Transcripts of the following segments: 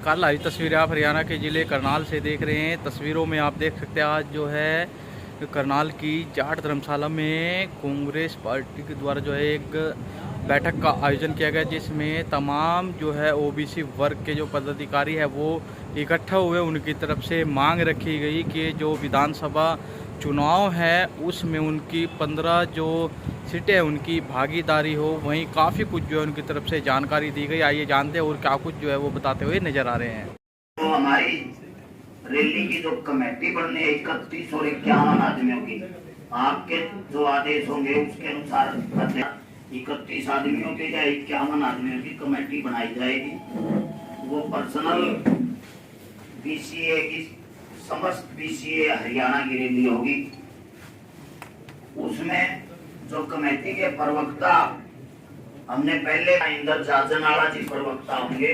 नमस्कार। लाइव तस्वीरें आप हरियाणा के ज़िले करनाल से देख रहे हैं। तस्वीरों में आप देख सकते हैं आज जो है करनाल की जाट धर्मशाला में कांग्रेस पार्टी के द्वारा जो है एक बैठक का आयोजन किया गया, जिसमें तमाम जो है ओबीसी वर्ग के जो पदाधिकारी है वो इकट्ठा हुए। उनकी तरफ से मांग रखी गई कि जो विधानसभा चुनाव है उसमें उनकी 15 जो सीटें हैं उनकी भागीदारी हो। वहीं काफ़ी कुछ जो है उनकी तरफ से जानकारी दी गई। आइए जानते हैं और क्या कुछ जो है वो बताते हुए नजर आ रहे हैं। तो हमारी रैली की जो कमेटी बनने 31 और 51 आदमियों की, आपके जो आदेश होंगे उसके अनुसार 31 आदमियों के या 51 आदमियों की कमेटी बनाई जाएगी। वो पर्सनल बीसीए की समस्त बीसीए हरियाणा की रैली होगी। उसमें जो कमेटी के प्रवक्ता हमने पहले इंदर जाजनाला जी प्रवक्ता होंगे,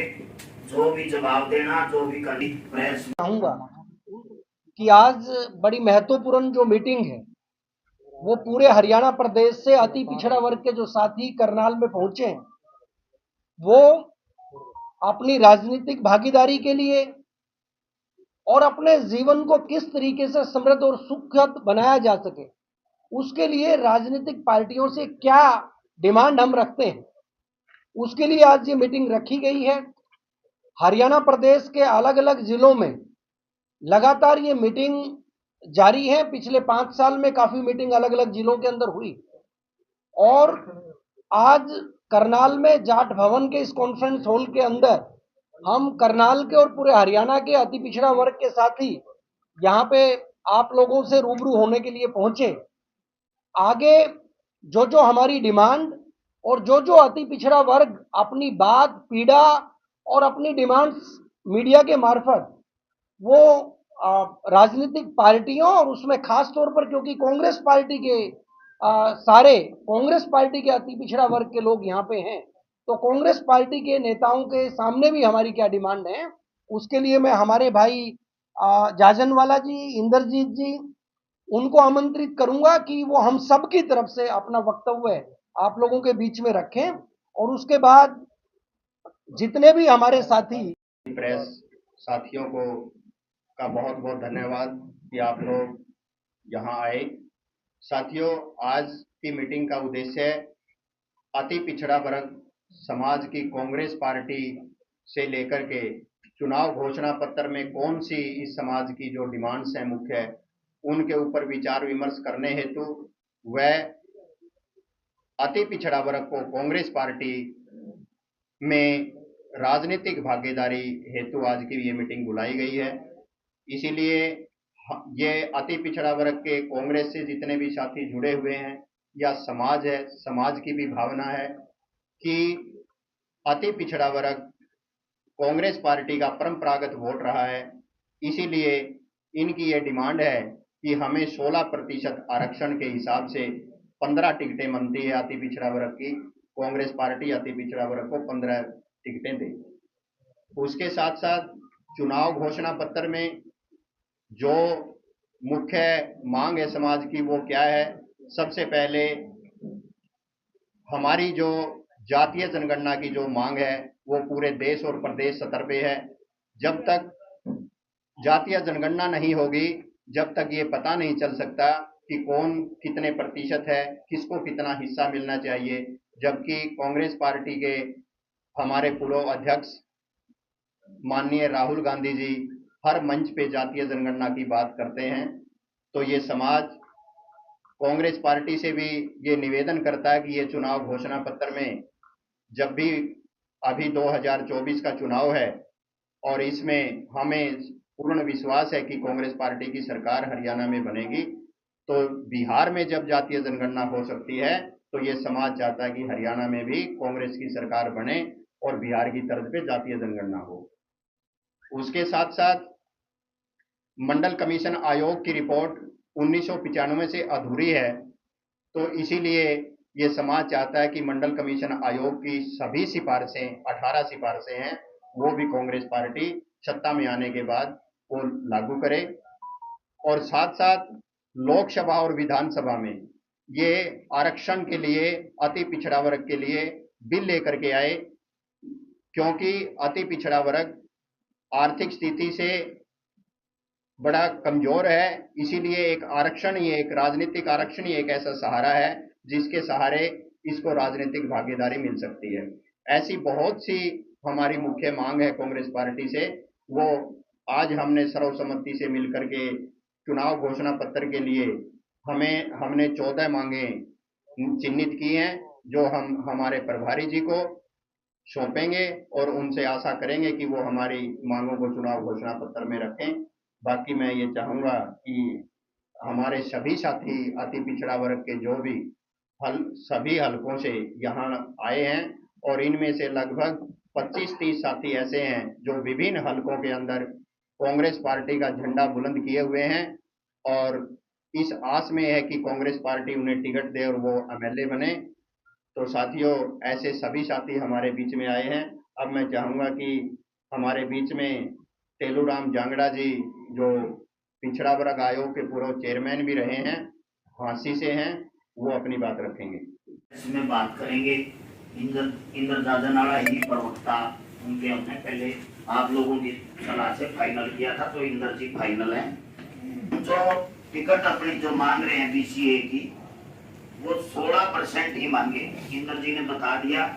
जो भी जवाब देना, जो भी करनी प्रेस। चाहूंगा कि आज बड़ी महत्वपूर्ण जो मीटिंग है वो पूरे हरियाणा प्रदेश से अति पिछड़ा वर्ग के जो साथी करनाल में पहुंचे हैं वो अपनी राजनीतिक भागीदारी के लिए और अपने जीवन को किस तरीके से समृद्ध और सुखद बनाया जा सके उसके लिए राजनीतिक पार्टियों से क्या डिमांड हम रखते हैं, उसके लिए आज ये मीटिंग रखी गई है। हरियाणा प्रदेश के अलग अलग जिलों में लगातार ये मीटिंग जारी है। पिछले 5 साल में काफी मीटिंग अलग अलग जिलों के अंदर हुई और आज करनाल में जाट भवन के इस कॉन्फ्रेंस हॉल के अंदर हम करनाल के और पूरे हरियाणा के अति पिछड़ा वर्ग के साथी यहाँ पे आप लोगों से रूबरू होने के लिए पहुंचे। आगे जो जो हमारी डिमांड और जो जो अति पिछड़ा वर्ग अपनी बात, पीड़ा और अपनी डिमांड्स मीडिया के मार्फत वो राजनीतिक पार्टियों और उसमें खास तौर पर क्योंकि कांग्रेस पार्टी के सारे कांग्रेस पार्टी के अति पिछड़ा वर्ग के लोग यहाँ पे हैं, तो कांग्रेस पार्टी के नेताओं के सामने भी हमारी क्या डिमांड है उसके लिए मैं हमारे भाई जाजनवाला जी, इंद्रजीत जी, उनको आमंत्रित करूंगा कि वो हम सब की तरफ से अपना वक्तव्य आप लोगों के बीच में रखें और उसके बाद जितने भी हमारे साथी प्रेस साथियों को का बहुत बहुत धन्यवाद कि आप लोग यहाँ आए। साथियों, आज की मीटिंग का उद्देश्य है अति पिछड़ा वर्ग समाज की कांग्रेस पार्टी से लेकर के चुनाव घोषणा पत्र में कौन सी इस समाज की जो डिमांड्स हैं मुख्य है उनके ऊपर विचार विमर्श करने हेतु वह अति पिछड़ा वर्ग को कांग्रेस पार्टी में राजनीतिक भागीदारी हेतु आज की ये मीटिंग बुलाई गई है। इसीलिए ये अति पिछड़ा वर्ग के कांग्रेस से जितने भी साथी जुड़े हुए हैं या समाज है, समाज की भी भावना है कि अति पिछड़ा वर्ग कांग्रेस पार्टी का परंपरागत वोट रहा है। इसीलिए इनकी ये डिमांड है कि हमें 16% आरक्षण के हिसाब से 15 टिकटें बनती है अति पिछड़ा वर्ग की। कांग्रेस पार्टी अति पिछड़ा वर्ग को 15 टिकटें दे। उसके साथ साथ चुनाव घोषणा पत्र में जो मुख्य मांग है समाज की वो क्या है? सबसे पहले हमारी जो जातीय जनगणना की जो मांग है वो पूरे देश और प्रदेश स्तर पे है। जब तक जातीय जनगणना नहीं होगी, जब तक ये पता नहीं चल सकता कि कौन कितने प्रतिशत है, किसको कितना हिस्सा मिलना चाहिए। जबकि कांग्रेस पार्टी के हमारे पूर्व अध्यक्ष माननीय राहुल गांधी जी हर मंच पे जातीय जनगणना की बात करते हैं, तो ये समाज कांग्रेस पार्टी से भी ये निवेदन करता है कि ये चुनाव घोषणा पत्र में जब भी अभी 2024 का चुनाव है और इसमें हमें पूर्ण विश्वास है कि कांग्रेस पार्टी की सरकार हरियाणा में बनेगी, तो बिहार में जब जातीय जनगणना हो सकती है तो ये समाज चाहता है कि हरियाणा में भी कांग्रेस की सरकार बने और बिहार की तर्ज पे जातीय जनगणना हो। उसके साथ साथ मंडल कमीशन आयोग की रिपोर्ट 1995 से अधूरी है, तो इसीलिए ये समाज चाहता है कि मंडल कमीशन आयोग की सभी सिफारिशें 18 सिफारिशें हैं वो भी कांग्रेस पार्टी सत्ता में आने के बाद वो लागू करे। और साथ साथ लोकसभा और विधानसभा में ये आरक्षण के लिए अति पिछड़ा वर्ग के लिए बिल लेकर के आए, क्योंकि अति पिछड़ा वर्ग आर्थिक स्थिति से बड़ा कमजोर है। इसीलिए एक आरक्षण ही, एक राजनीतिक आरक्षण ही एक ऐसा सहारा है जिसके सहारे इसको राजनीतिक भागीदारी मिल सकती है। ऐसी बहुत सी हमारी मुख्य मांग है कांग्रेस पार्टी से, वो आज हमने सर्वसम्मति से मिलकर के चुनाव घोषणा पत्र के लिए हमने 14 मांगे चिन्हित की हैं, जो हम हमारे प्रभारी जी को सौंपेंगे और उनसे आशा करेंगे कि वो हमारी मांगों को चुनाव घोषणा पत्र में रखें। बाकी मैं ये चाहूँगा कि हमारे सभी साथी अति पिछड़ा वर्ग के जो भी सभी हलकों से यहाँ आए हैं, और इनमें से लगभग 25-30 साथी ऐसे हैं जो विभिन्न हलकों के अंदर कांग्रेस पार्टी का झंडा बुलंद किए हुए हैं, और इस आस में है कि कांग्रेस पार्टी उन्हें टिकट दे और वो एमएलए बने। तो साथियों, ऐसे सभी साथी हमारे बीच में आए हैं। अब मैं चाहूँगा कि हमारे बीच में तेलूराम जांगड़ा जी, जो पिछड़ा वर्ग आयोग के पूर्व चेयरमैन भी रहे हैं, झांसी से हैं, वो अपनी बात रखेंगे। इसमें बात करेंगे इंद्र जाजनाड़ा ही प्रवक्ता, उनके हमने पहले आप लोगों की सलाह से फाइनल किया था, तो इंद्र जी फाइनल है। जो टिकट अपनी जो मांग रहे हैं बीसीए की, वो 16% ही मांगे। इंद्र जी ने बता दिया,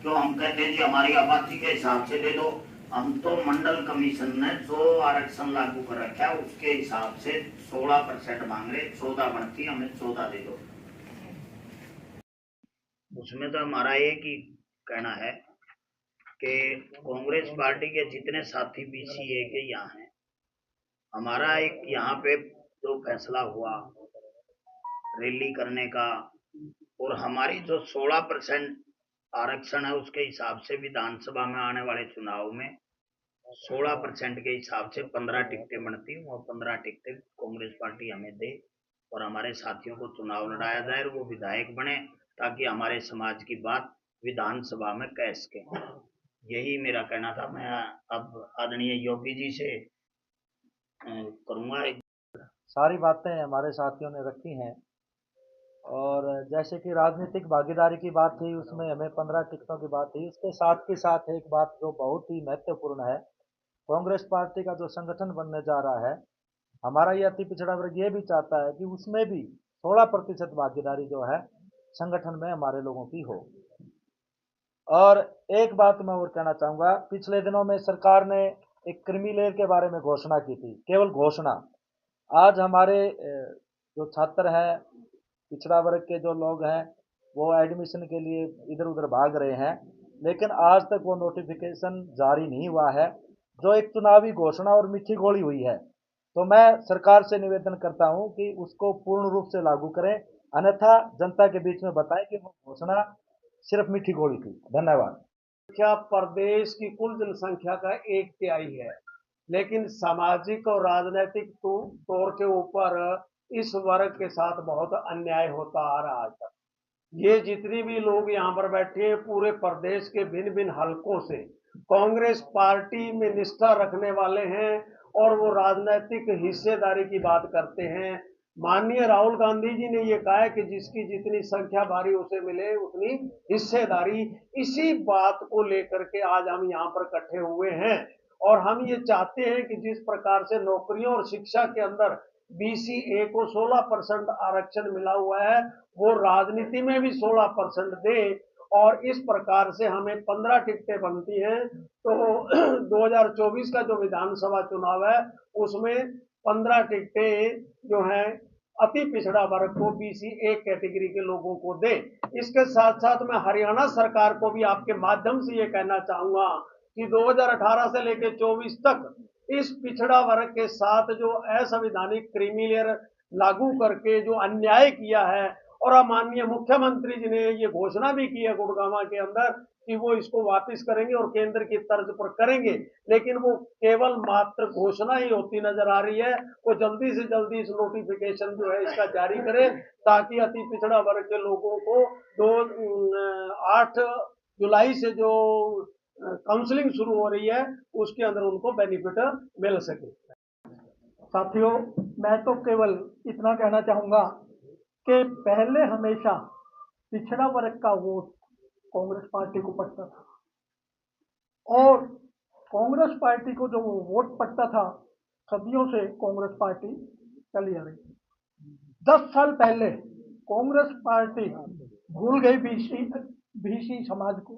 तो हम कहते हैं जी हमारी आबादी के हिसाब से दे दो। हम तो मंडल कमीशन ने जो आरक्षण लागू कर रखा है उसके हिसाब से 16% मांग रहे, 14 बनती, हमें 14 दे दो। उसमें तो हमारा एक ही कहना है कि कांग्रेस पार्टी के जितने साथी बीसीए के यहाँ हैं, हमारा एक यहाँ पे जो फैसला हुआ रैली करने का, और हमारी जो 16% आरक्षण है उसके हिसाब से विधानसभा में आने वाले चुनाव में 16% के हिसाब से 15 टिकटें बनती, वो 15 टिकटें कांग्रेस पार्टी हमें दे और हमारे साथियों को चुनाव लड़ाया जाए और वो विधायक बने, ताकि हमारे समाज की बात विधानसभा में कह सके। यही मेरा कहना था। मैं अब आदरणीय योगी जी से करूँगा। सारी बातें हमारे साथियों ने रखी हैं, और जैसे कि राजनीतिक भागीदारी की बात थी, उसमें हमें 15 टिकटों की बात थी। इसके साथ के साथ एक बात जो बहुत ही महत्वपूर्ण है, कांग्रेस पार्टी का जो संगठन बनने जा रहा है, हमारा ये अति पिछड़ा वर्ग ये भी चाहता है कि उसमें भी 16% भागीदारी जो है संगठन में हमारे लोगों की हो। और एक बात मैं और कहना चाहूँगा, पिछले दिनों में सरकार ने एक क्रीमी लेयर के बारे में घोषणा की थी, केवल घोषणा। आज हमारे जो छात्र हैं, पिछड़ा वर्ग के जो लोग हैं, वो एडमिशन के लिए इधर उधर भाग रहे हैं, लेकिन आज तक वो नोटिफिकेशन जारी नहीं हुआ है, जो एक चुनावी घोषणा और मीठी गोली हुई है। तो मैं सरकार से निवेदन करता हूं कि उसको पूर्ण रूप से लागू करें, अन्यथा जनता के बीच में बताएं कि वो घोषणा सिर्फ मीठी गोली थी। धन्यवाद। संख्या प्रदेश की कुल जनसंख्या का 1/3 है, लेकिन सामाजिक और राजनीतिक तौर के ऊपर इस वर्ग के साथ बहुत अन्याय होता आ रहा है। ये जितनी भी लोग यहाँ पर बैठे हैं, पूरे प्रदेश के भिन्न भिन्न हलकों से कांग्रेस पार्टी में निष्ठा रखने वाले हैं, और वो राजनीतिक हिस्सेदारी की बात करते हैं। माननीय राहुल गांधी जी ने ये कहा है कि जिसकी जितनी संख्या भारी उसे मिले उतनी हिस्सेदारी। इसी बात को लेकर के आज हम यहाँ पर इकट्ठे हुए हैं, और हम ये चाहते हैं कि जिस प्रकार से नौकरियों और शिक्षा के अंदर बीसीए को 16% आरक्षण मिला हुआ है, वो राजनीति में भी 16% दे, और इस प्रकार से हमें 15 टिकटें बनती हैं। तो 2024 का जो विधानसभा चुनाव है, उसमें 15 टिकटें जो हैं अति पिछड़ा वर्ग को, बीसीए कैटेगरी के लोगों को दे। इसके साथ साथ मैं हरियाणा सरकार को भी आपके माध्यम से ये कहना चाहूंगा कि 2018 से लेकर 24 तक इस पिछड़ा वर्ग के साथ जो असंवैधानिक क्रीमी लेयर लागू करके जो अन्याय किया है, और माननीय मुख्यमंत्री जी ने ये घोषणा भी की है गुड़गांव के अंदर कि वो इसको वापस करेंगे और केंद्र की तर्ज पर करेंगे, लेकिन वो केवल मात्र घोषणा ही होती नजर आ रही है। वो जल्दी से जल्दी इस नोटिफिकेशन जो है इसका जारी करे, ताकि अति पिछड़ा वर्ग के लोगों को 8 जुलाई से जो काउंसलिंग शुरू हो रही है उसके अंदर उनको बेनिफिट मिल सके। साथियों, मैं तो केवल इतना कहना चाहूंगा कि पहले हमेशा पिछड़ा वर्ग का वोट कांग्रेस पार्टी को पड़ता था, और कांग्रेस पार्टी को जो वोट पड़ता था, सदियों से कांग्रेस पार्टी चली आ रही है। 10 साल पहले कांग्रेस पार्टी भूल गई बीसी समाज को।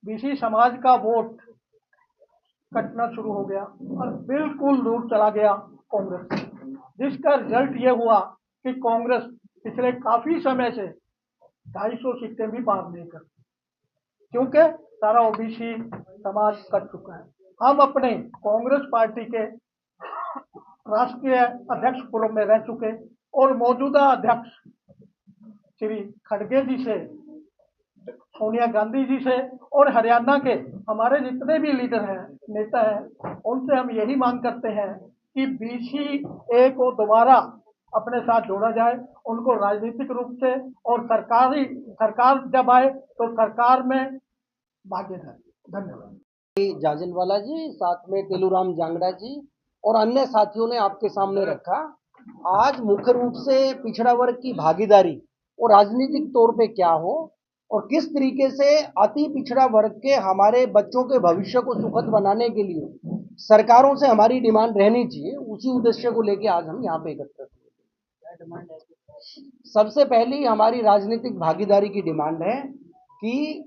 बीसी समाज का वोट कटना शुरू हो गया और बिल्कुल दूर चला गया कांग्रेस से, जिसका रिजल्ट ये हुआ कि कांग्रेस पिछले काफी समय से 250 सीटें भी पार नहीं करती, क्योंकि सारा ओबीसी समाज कट चुका है। हम अपने कांग्रेस पार्टी के राष्ट्रीय अध्यक्ष पूर्व में रह चुके और मौजूदा अध्यक्ष श्री खड़गे जी से, सोनिया गांधी जी से और हरियाणा के हमारे जितने भी लीडर हैं, नेता हैं, उनसे हम यही मांग करते हैं कि बीसीए को दोबारा अपने साथ जोड़ा जाए, उनको राजनीतिक रूप से, और सरकार जब आए तो सरकार में भागीदारी। धन्यवाद। जाजनवाला जी, साथ में तेलूराम जांगड़ा जी और अन्य साथियों ने आपके सामने रखा। आज मुख्य रूप से पिछड़ा वर्ग की भागीदारी और राजनीतिक तौर पे क्या हो और किस तरीके से अति पिछड़ा वर्ग के हमारे बच्चों के भविष्य को सुखद बनाने के लिए सरकारों से हमारी डिमांड रहनी चाहिए, उसी उद्देश्य को लेकर आज हम यहाँ पे एकत्रित हुए। सबसे पहली हमारी राजनीतिक भागीदारी की डिमांड है कि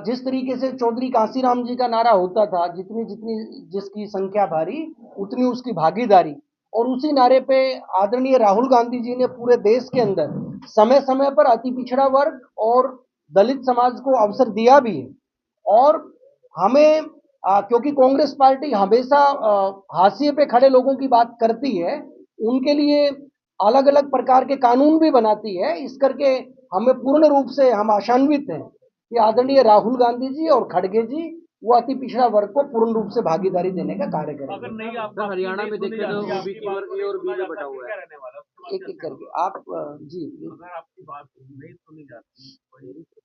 जिस तरीके से चौधरी कांसीराम जी का नारा होता था, जितनी जितनी जिसकी संख्या भारी उतनी उसकी भागीदारी, और उसी नारे पे आदरणीय राहुल गांधी जी ने पूरे देश के अंदर समय समय पर अति पिछड़ा वर्ग और दलित समाज को अवसर दिया भी है। और हमें क्योंकि कांग्रेस पार्टी हमेशा हाशिए पे खड़े लोगों की बात करती है, उनके लिए अलग अलग प्रकार के कानून भी बनाती है, इस करके हमें पूर्ण रूप से हम आशान्वित हैं कि आदरणीय राहुल गांधी जी और खड़गे जी वो अति पिछड़ा वर्ग को पूर्ण रूप से भागीदारी देने का कार्य करेंगे। अगर नहीं आप हरियाणा में देखें तो ओबीसी वर्ग ए और बी में बटा हुआ है। एक एक करके आप जी, अगर आपकी बात नहीं सुनी जाती,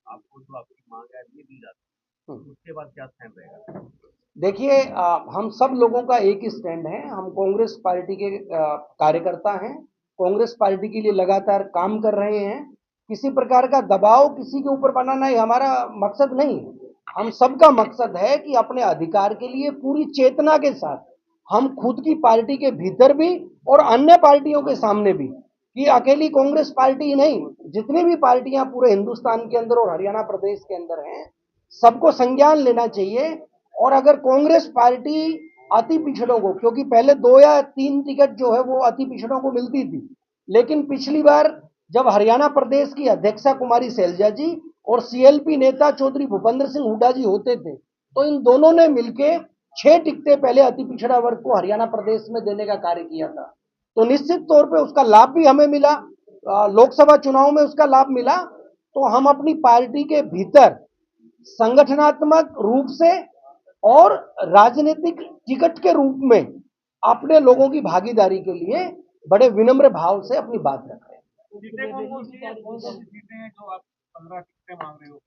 आपको जो आपकी मांग है नहीं दी जाती, उसके बाद क्या स्टैंड रहेगा? देखिए, हम सब लोगों का एक ही स्टैंड है। हम कांग्रेस पार्टी के कार्यकर्ता हैं, कांग्रेस पार्टी के लिए लगातार काम कर रहे हैं। किसी प्रकार का दबाव किसी के ऊपर बनाना ही हमारा मकसद नहीं है। हम सबका मकसद है कि अपने अधिकार के लिए पूरी चेतना के साथ हम खुद की पार्टी के भीतर भी और अन्य पार्टियों के सामने भी, कि अकेली कांग्रेस पार्टी ही नहीं, जितनी भी पार्टियां पूरे हिंदुस्तान के अंदर और हरियाणा प्रदेश के अंदर हैं, सबको संज्ञान लेना चाहिए। और अगर कांग्रेस पार्टी अति पिछड़ों को, क्योंकि पहले 2 या 3 टिकट जो है वो अति पिछड़ों को मिलती थी, लेकिन पिछली बार जब हरियाणा प्रदेश की अध्यक्षा कुमारी शैलजा जी और सीएलपी नेता चौधरी भूपेंद्र सिंह हुड्डा जी होते थे, तो इन दोनों ने मिलकर 6 टिकटें पहले अति पिछड़ा वर्ग को हरियाणा प्रदेश में देने का कार्य किया था। तो निश्चित तौर पे उसका लाभ भी हमें मिला, लोकसभा चुनाव में उसका लाभ मिला। तो हम अपनी पार्टी के भीतर संगठनात्मक रूप से और राजनीतिक टिकट के रूप में अपने लोगों की भागीदारी के लिए बड़े विनम्र भाव से अपनी बात रख रहे हैं।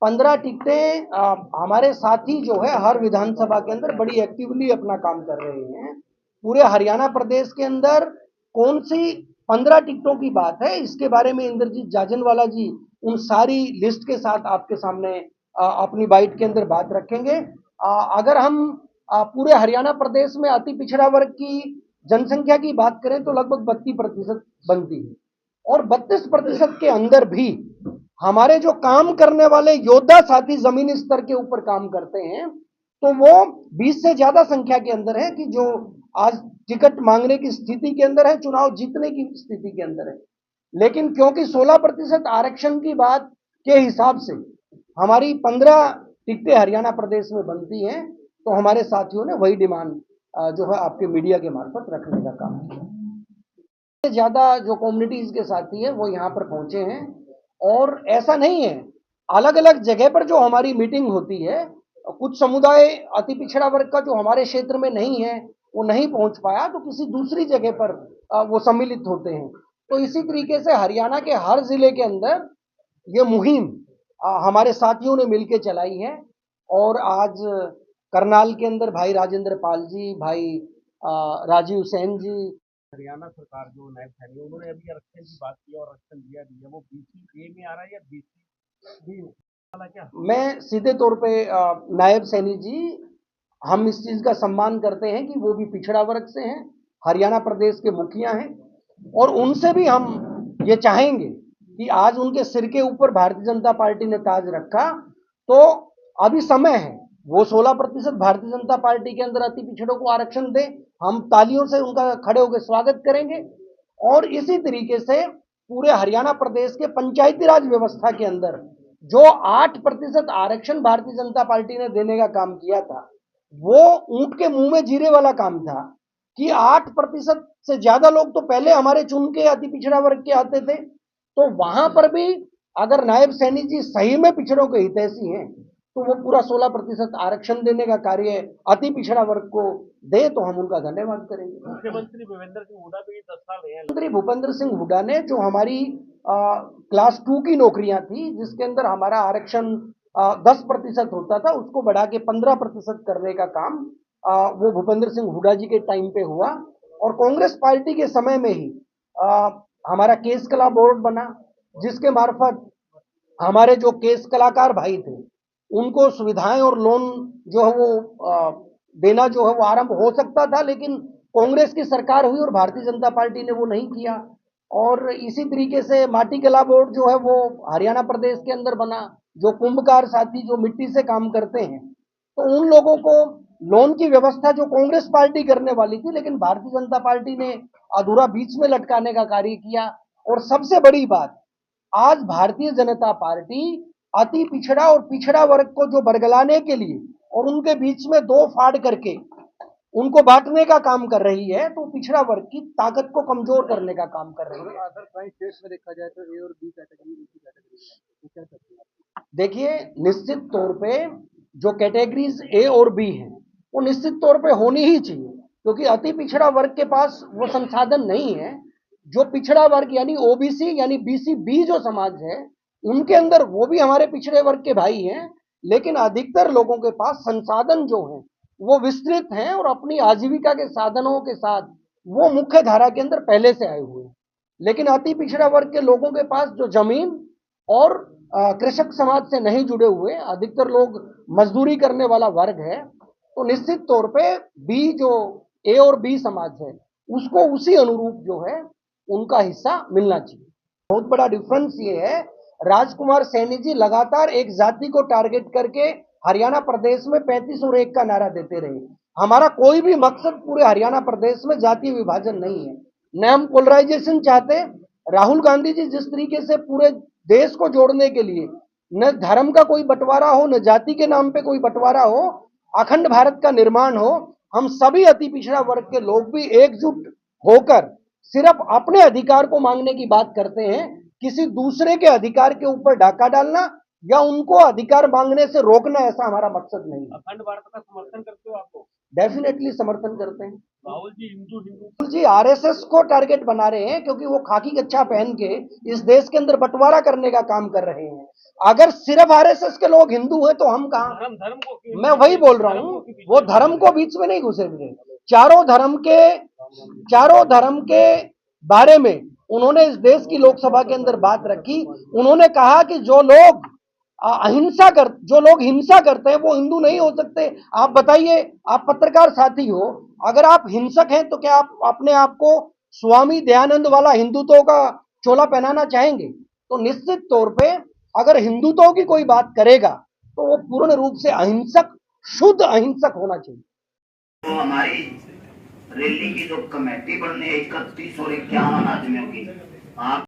15 टिकटें हमारे साथी जो है हर विधानसभा के अंदर बड़ी एक्टिवली अपना काम कर रहे हैं। पूरे हरियाणा प्रदेश के अंदर कौन सी 15 टिकटों की बात है, इसके बारे में इंद्रजीत जाजनवाला जी उन सारी लिस्ट के साथ आपके सामने अपनी बाइट के अंदर बात रखेंगे। अगर हम पूरे हरियाणा प्रदेश में अति पिछड़ा वर्ग की जनसंख्या की बात करें तो लगभग 32% बनती है, और 32% के अंदर भी हमारे जो काम करने वाले योद्धा साथी जमीनी स्तर के ऊपर काम करते हैं, तो वो 20 से ज्यादा संख्या के अंदर है कि जो आज टिकट मांगने की स्थिति के अंदर है, चुनाव जीतने की स्थिति के अंदर है। लेकिन क्योंकि 16% आरक्षण की बात के हिसाब से हमारी 15 टिकटें हरियाणा प्रदेश में बनती हैं, तो हमारे साथियों ने वही डिमांड जो है आपके मीडिया के मार्फत रखने का काम किया। ज्यादा जो कम्युनिटीज के साथी हैं वो यहाँ पर पहुंचे हैं, और ऐसा नहीं है, अलग अलग जगह पर जो हमारी मीटिंग होती है, कुछ समुदाय अति पिछड़ा वर्ग का जो हमारे क्षेत्र में नहीं है वो नहीं पहुंच पाया, तो किसी दूसरी जगह पर वो सम्मिलित होते हैं। तो इसी तरीके से हरियाणा के हर जिले के अंदर ये मुहिम हमारे साथियों ने मिलकर चलाई है। और आज करनाल के अंदर भाई राजेंद्र पाल जी, भाई राजीव सेन जी, हरियाणा सरकार जो नायब सैनी, उन्होंने अभी आरक्षण की बात की और आरक्षण दिया भी है, वो बीसी ए में आ रहा है या बीसी बी में? क्या मैं सीधे तौर पे नायब सैनी जी हम इस चीज का सम्मान करते हैं कि वो भी पिछड़ा वर्ग से हैं, हरियाणा प्रदेश के मुखिया हैं, और उनसे भी हम ये चाहेंगे कि आज उनके सिर के ऊपर भारतीय जनता पार्टी ने ताज रखा, तो अभी समय है, वो 16% भारतीय जनता पार्टी के अंदर अति पिछड़ों को आरक्षण दे, हम तालियों से उनका खड़े होकर स्वागत करेंगे। और इसी तरीके से पूरे हरियाणा प्रदेश के पंचायती राज व्यवस्था के अंदर जो 8% आरक्षण भारतीय जनता पार्टी ने देने का काम किया था, वो ऊंट के मुंह में जीरे वाला काम था कि 8% से ज्यादा लोग तो पहले हमारे चुन के अति पिछड़ा वर्ग के आते थे, तो वहां पर भी अगर नायब सैनी जी सही में पिछड़ों के हितैषी हैं तो वो पूरा 16% आरक्षण देने का कार्य अति पिछड़ा वर्ग को दे, तो हम उनका धन्यवाद करेंगे। मुख्यमंत्री भूपेंद्र सिंह हुड्डा भी 10 साल रहे हैं। मुख्यमंत्री भूपेंद्र सिंह हुड्डा ने जो हमारी क्लास 2 की नौकरियां थी, जिसके अंदर हमारा आरक्षण 10% होता था, उसको बढ़ा के 15% करने का काम वो भूपेंद्र सिंह हुड्डा जी के टाइम पे हुआ। और कांग्रेस पार्टी के समय में ही हमारा केस कला बोर्ड बना, जिसके मार्फत हमारे जो केस कलाकार भाई थे उनको सुविधाएं और लोन जो है वो देना जो है वो आरंभ हो सकता था, लेकिन कांग्रेस की सरकार हुई और भारतीय जनता पार्टी ने वो नहीं किया। और इसी तरीके से माटी कला बोर्ड जो है वो हरियाणा प्रदेश के अंदर बना, जो कुंभकार साथी जो मिट्टी से काम करते हैं, तो उन लोगों को लोन की व्यवस्था जो कांग्रेस पार्टी करने वाली थी, लेकिन भारतीय जनता पार्टी ने अधूरा बीच में लटकाने का कार्य किया। और सबसे बड़ी बात, आज भारतीय जनता पार्टी अति पिछड़ा और पिछड़ा वर्ग को जो बरगलाने के लिए और उनके बीच में दो फाड़ करके उनको बांटने का काम कर रही है, तो पिछड़ा वर्ग की ताकत को कमजोर करने का काम कर रही है। अगर कई स्टेट्स में देखा जाए तो ए और बी कैटेगरी तो क्या करते हैं? देखिए, निश्चित तौर पे जो कैटेगरीज ए और बी हैं वो निश्चित तौर पे होनी ही चाहिए, क्योंकि अति पिछड़ा वर्ग के पास वो संसाधन नहीं है। जो पिछड़ा वर्ग यानी ओबीसी यानी बीसी बी जो समाज है, उनके अंदर वो भी हमारे पिछड़े वर्ग के भाई हैं, लेकिन अधिकतर लोगों के पास संसाधन जो हैं वो विस्तृत हैं और अपनी आजीविका के साधनों के साथ वो मुख्य धारा के अंदर पहले से आए हुए हैं। लेकिन अति पिछड़ा वर्ग के लोगों के पास जो जमीन और कृषक समाज से नहीं जुड़े हुए, अधिकतर लोग मजदूरी करने वाला वर्ग है, तो निश्चित तौर पे बी जो ए और बी समाज है उसको उसी अनुरूप जो है उनका हिस्सा मिलना चाहिए। बहुत बड़ा डिफरेंस ये है, राजकुमार सैनी जी लगातार एक जाति को टारगेट करके हरियाणा प्रदेश में 35 और 1 का नारा देते रहे। हमारा कोई भी मकसद पूरे हरियाणा प्रदेश में जातीय विभाजन नहीं है, न हम पोलराइजेशन चाहते। राहुल गांधी जी जिस तरीके से पूरे देश को जोड़ने के लिए न धर्म का कोई बंटवारा हो, न जाति के नाम पे कोई बंटवारा हो, अखंड भारत का निर्माण हो, हम सभी अति पिछड़ा वर्ग के लोग भी एकजुट होकर सिर्फ अपने अधिकार को मांगने की बात करते हैं। किसी दूसरे के अधिकार के ऊपर डाका डालना या उनको अधिकार मांगने से रोकना, ऐसा हमारा मकसद नहीं है। अखंड भारत का समर्थन करते हो आप लोग? डेफिनेटली समर्थन करते हैं। राहुल जी हिंदू जी आरएसएस को टारगेट बना रहे हैं, क्योंकि वो खाकी कच्छा पहन के इस देश के अंदर बंटवारा करने का काम कर रहे हैं। अगर सिर्फ आरएसएस के लोग हिंदू हैं तो हम कहां? धर्म को मैं वही बोल रहा हूं, वो धर्म को बीच में नहीं घुसेंगे। चारों धर्म के बारे में उन्होंने इस देश की लोकसभा के अंदर बात रखी। उन्होंने कहा कि जो लोग हिंसा करते हैं वो हिंदू नहीं हो सकते। आप बताइए, आप पत्रकार साथी हो, अगर आप हिंसक हैं तो क्या आप अपने आप को स्वामी दयानंद वाला हिंदुत्व का चोला पहनाना चाहेंगे? तो निश्चित तौर पे अगर हिंदुत्व की कोई बात करेगा तो वो पूर्ण रूप से अहिंसक, शुद्ध अहिंसक होना चाहिए। तो हमारी रैली की जो कमेटी बनने 31 और 51 आदमियों की, आप